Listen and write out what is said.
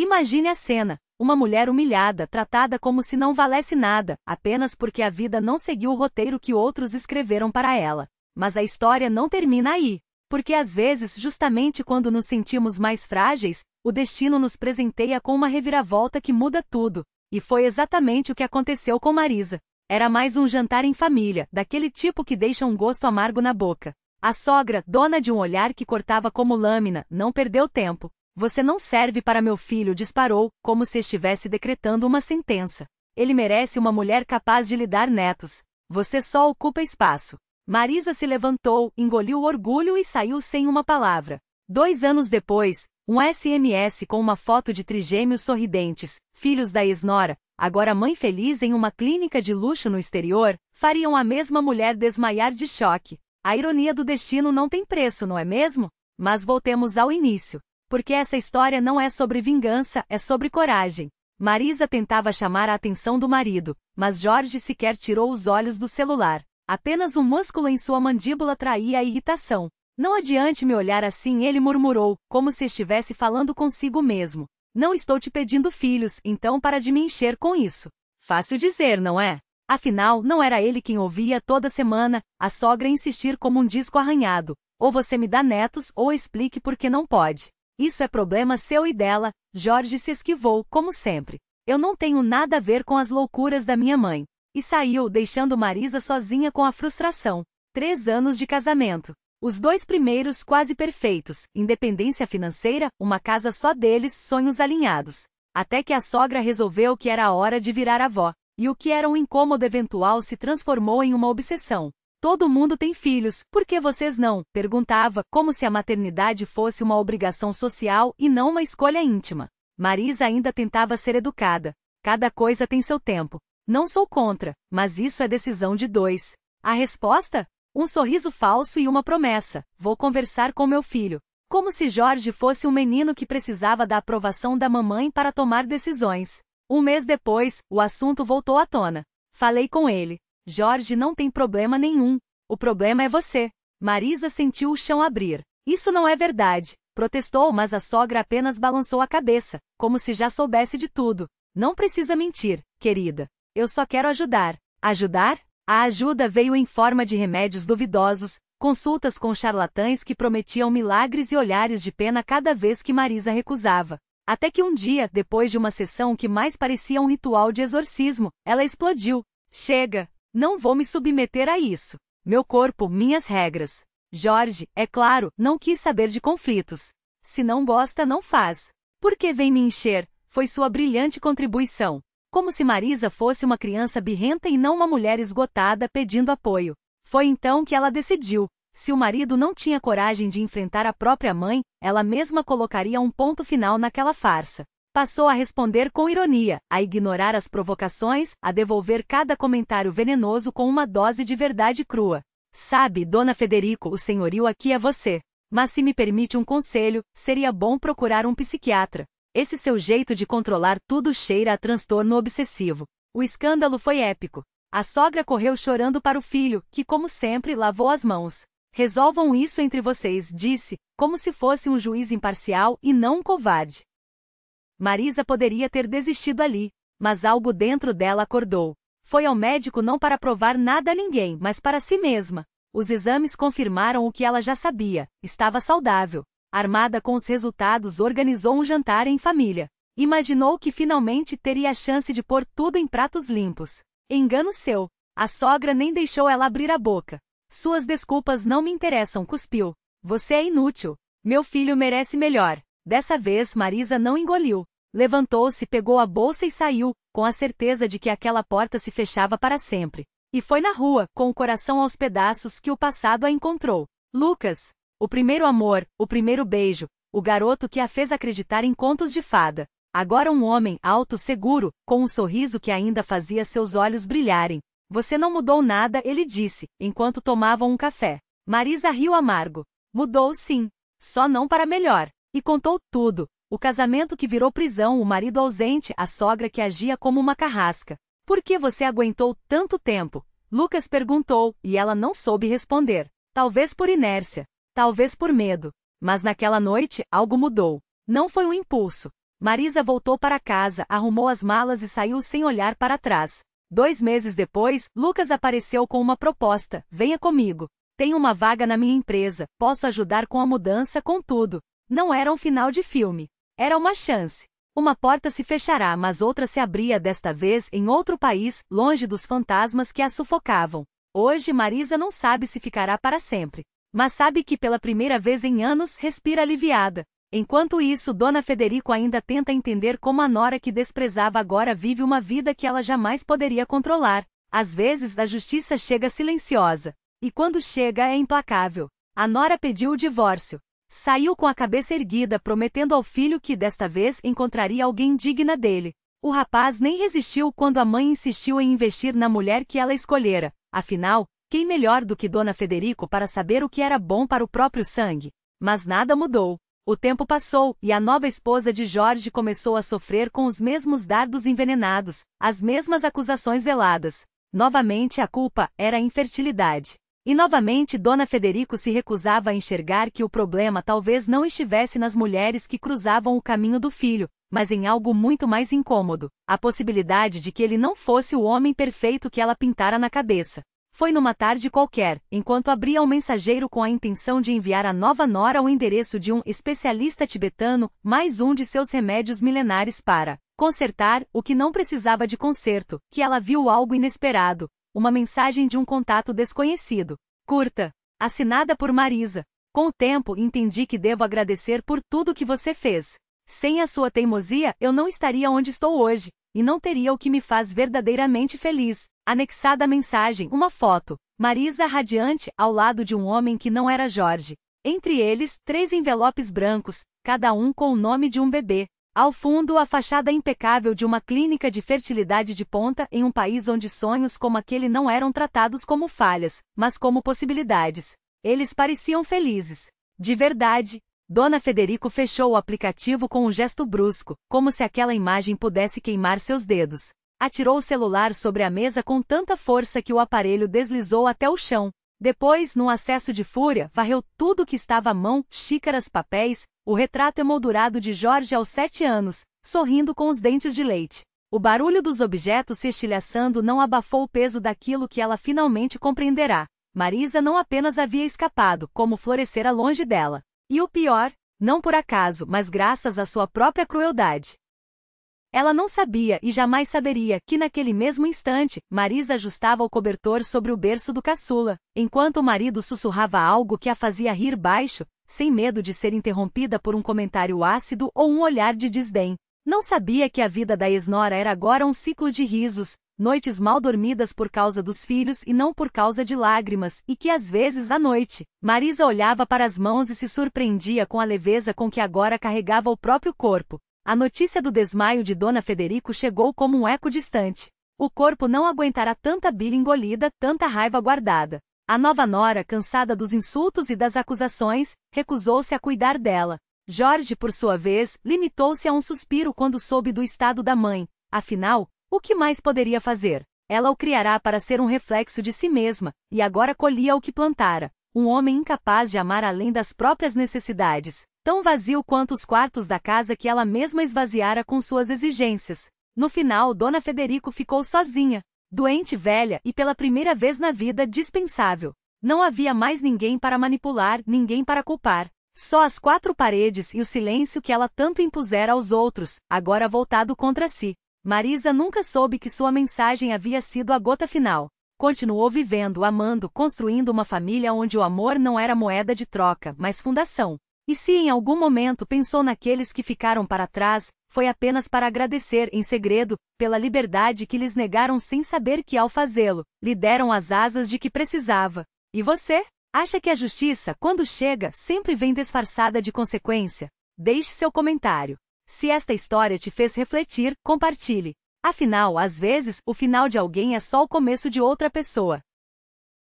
Imagine a cena. Uma mulher humilhada, tratada como se não valesse nada, apenas porque a vida não seguiu o roteiro que outros escreveram para ela. Mas a história não termina aí. Porque às vezes, justamente quando nos sentimos mais frágeis, o destino nos presenteia com uma reviravolta que muda tudo. E foi exatamente o que aconteceu com Marisa. Era mais um jantar em família, daquele tipo que deixa um gosto amargo na boca. A sogra, dona de um olhar que cortava como lâmina, não perdeu tempo. Você não serve para meu filho, disparou, como se estivesse decretando uma sentença. Ele merece uma mulher capaz de lhe dar netos. Você só ocupa espaço. Marisa se levantou, engoliu o orgulho e saiu sem uma palavra. 2 anos depois, um SMS com uma foto de trigêmeos sorridentes, filhos da ex-nora, agora mãe feliz em uma clínica de luxo no exterior, fariam a mesma mulher desmaiar de choque. A ironia do destino não tem preço, não é mesmo? Mas voltemos ao início. Porque essa história não é sobre vingança, é sobre coragem. Marisa tentava chamar a atenção do marido, mas Jorge sequer tirou os olhos do celular. Apenas um músculo em sua mandíbula traía a irritação. Não adiante me olhar assim, ele murmurou, como se estivesse falando consigo mesmo. Não estou te pedindo filhos, então para de me encher com isso. Fácil dizer, não é? Afinal, não era ele quem ouvia toda semana, a sogra insistir como um disco arranhado. Ou você me dá netos, ou explique por que não pode. Isso é problema seu e dela. Jorge se esquivou, como sempre. Eu não tenho nada a ver com as loucuras da minha mãe. E saiu, deixando Marisa sozinha com a frustração. 3 anos de casamento. Os 2 primeiros quase perfeitos, independência financeira, uma casa só deles, sonhos alinhados. Até que a sogra resolveu que era a hora de virar avó. E o que era um incômodo eventual se transformou em uma obsessão. Todo mundo tem filhos, por que vocês não? Perguntava, como se a maternidade fosse uma obrigação social e não uma escolha íntima. Marisa ainda tentava ser educada. Cada coisa tem seu tempo. Não sou contra, mas isso é decisão de 2. A resposta? Um sorriso falso e uma promessa. Vou conversar com meu filho. Como se Jorge fosse um menino que precisava da aprovação da mamãe para tomar decisões. 1 mês depois, o assunto voltou à tona. Falei com ele. Jorge não tem problema nenhum. O problema é você. Marisa sentiu o chão abrir. Isso não é verdade. Protestou, mas a sogra apenas balançou a cabeça, como se já soubesse de tudo. Não precisa mentir, querida. Eu só quero ajudar. Ajudar? A ajuda veio em forma de remédios duvidosos, consultas com charlatães que prometiam milagres e olhares de pena cada vez que Marisa recusava. Até que um dia, depois de uma sessão que mais parecia um ritual de exorcismo, ela explodiu. Chega! Não vou me submeter a isso. Meu corpo, minhas regras. Jorge, é claro, não quis saber de conflitos. Se não gosta, não faz. Por que vem me encher? Foi sua brilhante contribuição. Como se Marisa fosse uma criança birrenta e não uma mulher esgotada pedindo apoio. Foi então que ela decidiu. Se o marido não tinha coragem de enfrentar a própria mãe, ela mesma colocaria um ponto final naquela farsa. Passou a responder com ironia, a ignorar as provocações, a devolver cada comentário venenoso com uma dose de verdade crua. Sabe, Dona Federico, o senhorio aqui é você. Mas se me permite um conselho, seria bom procurar um psiquiatra. Esse seu jeito de controlar tudo cheira a transtorno obsessivo. O escândalo foi épico. A sogra correu chorando para o filho, que como sempre lavou as mãos. Resolvam isso entre vocês, disse, como se fosse um juiz imparcial e não um covarde. Marisa poderia ter desistido ali, mas algo dentro dela acordou. Foi ao médico não para provar nada a ninguém, mas para si mesma. Os exames confirmaram o que ela já sabia, estava saudável. Armada com os resultados, organizou um jantar em família. Imaginou que finalmente teria a chance de pôr tudo em pratos limpos. Engano seu. A sogra nem deixou ela abrir a boca. Suas desculpas não me interessam, cuspiu. Você é inútil. Meu filho merece melhor. Dessa vez Marisa não engoliu. Levantou-se, pegou a bolsa e saiu, com a certeza de que aquela porta se fechava para sempre. E foi na rua, com o coração aos pedaços, que o passado a encontrou. Lucas. O primeiro amor, o primeiro beijo, o garoto que a fez acreditar em contos de fada. Agora um homem alto, seguro, com um sorriso que ainda fazia seus olhos brilharem. Você não mudou nada, ele disse, enquanto tomavam um café. Marisa riu amargo. Mudou sim. Só não para melhor. E contou tudo. O casamento que virou prisão, o marido ausente, a sogra que agia como uma carrasca. Por que você aguentou tanto tempo? Lucas perguntou, e ela não soube responder. Talvez por inércia. Talvez por medo. Mas naquela noite, algo mudou. Não foi um impulso. Marisa voltou para casa, arrumou as malas e saiu sem olhar para trás. 2 meses depois, Lucas apareceu com uma proposta: venha comigo. Tenho uma vaga na minha empresa, posso ajudar com a mudança, com tudo. Não era um final de filme. Era uma chance. Uma porta se fechará, mas outra se abria, desta vez em outro país, longe dos fantasmas que a sufocavam. Hoje Marisa não sabe se ficará para sempre, mas sabe que pela primeira vez em anos respira aliviada. Enquanto isso, Dona Federico ainda tenta entender como a nora que desprezava agora vive uma vida que ela jamais poderia controlar. Às vezes a justiça chega silenciosa, e quando chega é implacável. A nora pediu o divórcio. Saiu com a cabeça erguida, prometendo ao filho que desta vez encontraria alguém digna dele. O rapaz nem resistiu quando a mãe insistiu em investir na mulher que ela escolhera. Afinal, quem melhor do que Dona Federico para saber o que era bom para o próprio sangue? Mas nada mudou. O tempo passou, e a nova esposa de Jorge começou a sofrer com os mesmos dardos envenenados, as mesmas acusações veladas. Novamente a culpa era a infertilidade. E novamente Dona Federico se recusava a enxergar que o problema talvez não estivesse nas mulheres que cruzavam o caminho do filho, mas em algo muito mais incômodo: a possibilidade de que ele não fosse o homem perfeito que ela pintara na cabeça. Foi numa tarde qualquer, enquanto abria um mensageiro com a intenção de enviar a nova nora ao endereço de um especialista tibetano, mais um de seus remédios milenares para consertar o que não precisava de conserto, que ela viu algo inesperado. Uma mensagem de um contato desconhecido. Curta. Assinada por Marisa. Com o tempo entendi que devo agradecer por tudo que você fez. Sem a sua teimosia, eu não estaria onde estou hoje, e não teria o que me faz verdadeiramente feliz. Anexada à mensagem, uma foto. Marisa radiante, ao lado de um homem que não era Jorge. Entre eles, 3 envelopes brancos, cada um com o nome de um bebê. Ao fundo, a fachada impecável de uma clínica de fertilidade de ponta em um país onde sonhos como aquele não eram tratados como falhas, mas como possibilidades. Eles pareciam felizes. De verdade. Dona Federico fechou o aplicativo com um gesto brusco, como se aquela imagem pudesse queimar seus dedos. Atirou o celular sobre a mesa com tanta força que o aparelho deslizou até o chão. Depois, num acesso de fúria, varreu tudo que estava à mão: xícaras, papéis, o retrato emoldurado de Jorge aos 7 anos, sorrindo com os dentes de leite. O barulho dos objetos se estilhaçando não abafou o peso daquilo que ela finalmente compreenderá. Marisa não apenas havia escapado, como florescera longe dela. E o pior, não por acaso, mas graças à sua própria crueldade. Ela não sabia e jamais saberia que naquele mesmo instante, Marisa ajustava o cobertor sobre o berço do caçula, enquanto o marido sussurrava algo que a fazia rir baixo, sem medo de ser interrompida por um comentário ácido ou um olhar de desdém. Não sabia que a vida da ex-nora era agora um ciclo de risos, noites mal dormidas por causa dos filhos e não por causa de lágrimas, e que às vezes à noite, Marisa olhava para as mãos e se surpreendia com a leveza com que agora carregava o próprio corpo. A notícia do desmaio de Dona Federico chegou como um eco distante. O corpo não aguentará tanta bile engolida, tanta raiva guardada. A nova nora, cansada dos insultos e das acusações, recusou-se a cuidar dela. Jorge, por sua vez, limitou-se a um suspiro quando soube do estado da mãe. Afinal, o que mais poderia fazer? Ela o criará para ser um reflexo de si mesma, e agora colhia o que plantara. Um homem incapaz de amar além das próprias necessidades, tão vazio quanto os quartos da casa que ela mesma esvaziara com suas exigências. No final, Dona Federico ficou sozinha, doente, velha e pela primeira vez na vida dispensável. Não havia mais ninguém para manipular, ninguém para culpar. Só as 4 paredes e o silêncio que ela tanto impusera aos outros, agora voltado contra si. Marisa nunca soube que sua mensagem havia sido a gota final. Continuou vivendo, amando, construindo uma família onde o amor não era moeda de troca, mas fundação. E se em algum momento pensou naqueles que ficaram para trás, foi apenas para agradecer, em segredo, pela liberdade que lhes negaram sem saber que ao fazê-lo, lhe deram as asas de que precisava. E você? Acha que a justiça, quando chega, sempre vem disfarçada de consequência? Deixe seu comentário. Se esta história te fez refletir, compartilhe. Afinal, às vezes, o final de alguém é só o começo de outra pessoa.